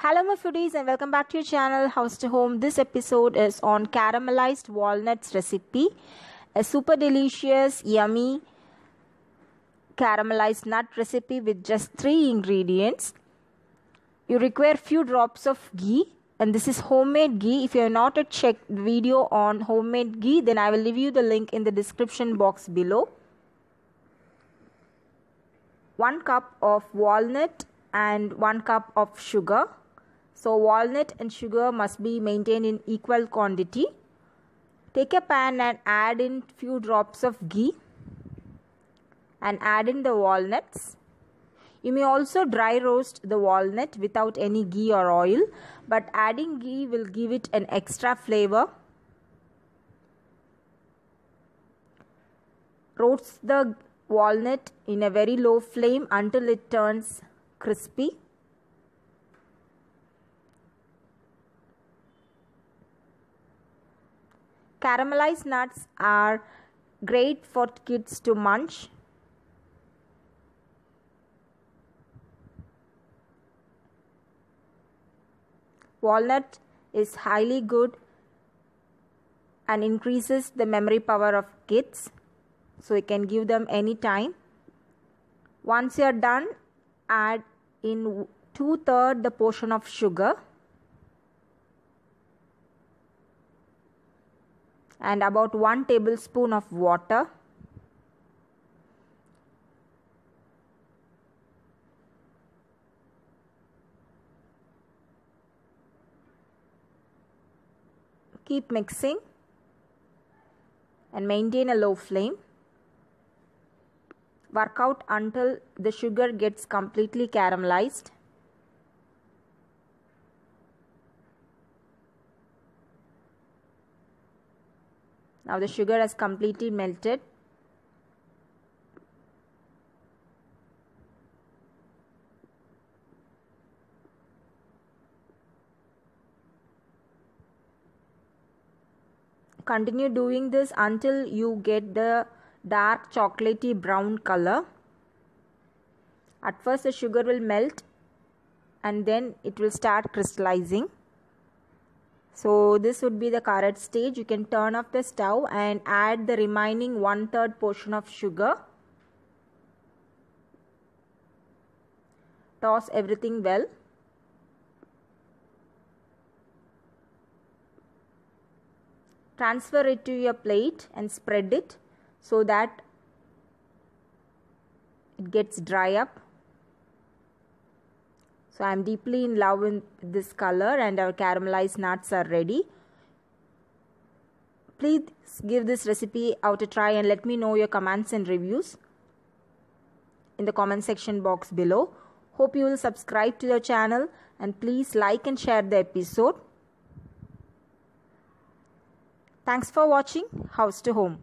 Hello my foodies and welcome back to your channel House to Home. This episode is on caramelized walnuts recipe. A super delicious, yummy caramelized nut recipe with just 3 ingredients. You require few drops of ghee, and this is homemade ghee. If you have not yet checked the video on homemade ghee, then I will leave you the link in the description box below. 1 cup of walnut and 1 cup of sugar. So walnut and sugar must be maintained in equal quantity. Take a pan and add in few drops of ghee and add in the walnuts. You may also dry roast the walnut without any ghee or oil, but adding ghee will give it an extra flavor. Roast the walnut in a very low flame until it turns crispy. Caramelized nuts are great for kids to munch. Walnut is highly good and increases the memory power of kids, so you can give them anytime. Once you are done, add in 2/3 the portion of sugar and about 1 tablespoon of water. Keep mixing and maintain a low flame. Work out until the sugar gets completely caramelized. Now the sugar has completely melted. Continue doing this until you get the dark chocolatey brown color. At first the sugar will melt and then it will start crystallizing. So this would be the correct stage. You can turn off the stove and add the remaining 1/3 portion of sugar. Toss everything well. Transfer it to your plate and spread it so that it gets dry up. So I am deeply in love with this color and our caramelized nuts are ready. Please give this recipe out a try and let me know your comments and reviews in the comment section box below. Hope you will subscribe to the channel and please like and share the episode. Thanks for watching House to Home.